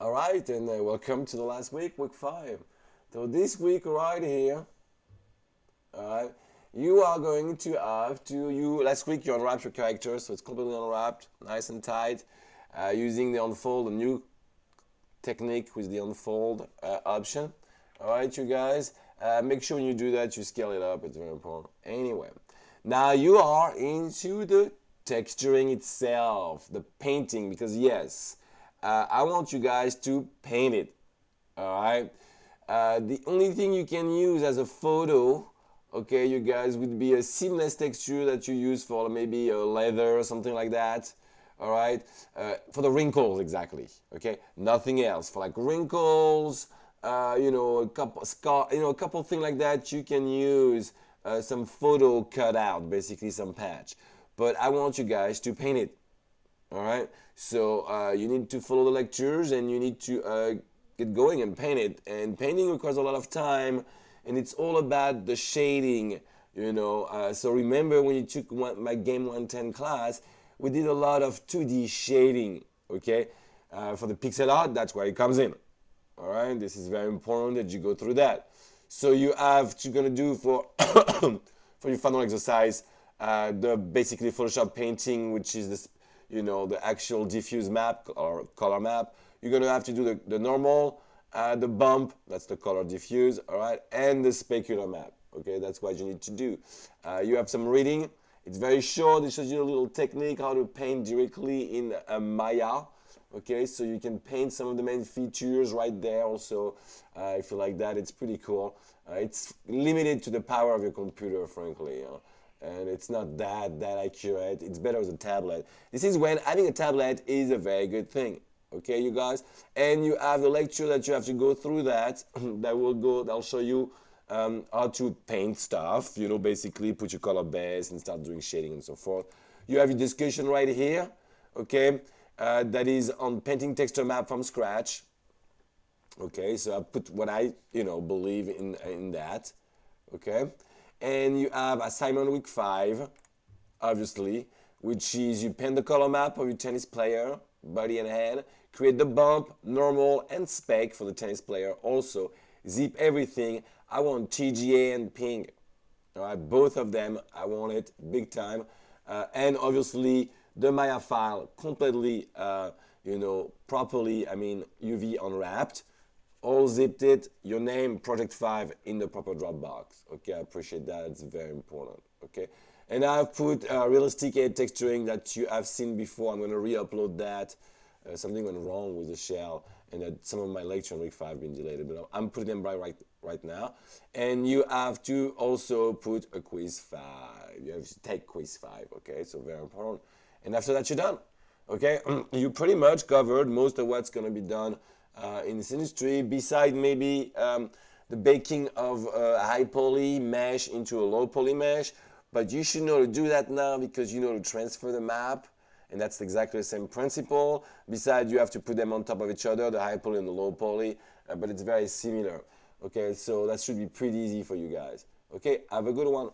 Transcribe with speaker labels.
Speaker 1: All right, and welcome to the last week, week 5. So this week right here, all right, you are going to have to, last week you unwrapped your character, so it's completely unwrapped, nice and tight, using the unfold, a new technique with the unfold option. All right, you guys, make sure when you do that, you scale it up, it's very important. Anyway, now you are into the texturing itself, the painting, because yes, I want you guys to paint it. All right. The only thing you can use as a photo, okay, you guys, would be a seamless texture that you use for maybe a leather or something like that. All right. For the wrinkles, exactly. Okay. Nothing else. For like wrinkles, a couple scar, a couple things like that, you can use some photo cutout, basically some patch. But I want you guys to paint it. All right, so you need to follow the lectures and you need to get going and paint it. And painting requires a lot of time, and it's all about the shading. So remember when you took my Game 110 class, we did a lot of 2D shading. Okay, for the pixel art, that's where it comes in. All right, this is very important that you go through that. So you have to gonna do for for your final exercise the basically Photoshop painting, which is this, the actual diffuse map or color map. You're gonna have to do the normal, the bump, that's the color diffuse, all right, and the specular map. Okay, that's what you need to do. You have some reading. It's very short. It shows you a little technique how to paint directly in Maya. Okay, so you can paint some of the main features right there also. If you like that, it's pretty cool. It's limited to the power of your computer, frankly. And it's not that accurate. It's better with a tablet. This is when having a tablet is a very good thing. Okay, you guys, and you have the lecture that you have to go through that. That'll show you how to paint stuff. Basically put your color base and start doing shading and so forth. You have your discussion right here. Okay, that is on painting texture map from scratch. Okay, so I put what I believe in that. Okay. And you have assignment week 5, obviously, which is you paint the color map of your tennis player, body and head, create the bump, normal, and spec for the tennis player. Also, zip everything. I want TGA and ping. All right, both of them, I want it big time. And obviously, the Maya file completely, properly, UV unwrapped. All zipped it, your name, Project 5 in the proper Dropbox. Okay, I appreciate that. It's very important. Okay, and I've put realistic aid texturing that you have seen before. I'm going to re-upload that. Something went wrong with the shell, and that some of my lecture on week 5 have been delayed, but I'm putting them right now. And you have to also put a quiz 5. You have to take quiz 5. Okay, so very important. And after that, you're done. Okay, you pretty much covered most of what's going to be done in this industry, beside maybe the baking of a high poly mesh into a low poly mesh. But you should know to do that now because you know to transfer the map, and that's exactly the same principle. Besides, you have to put them on top of each other, the high poly and the low poly, but it's very similar. Okay, so that should be pretty easy for you guys. Okay, have a good one.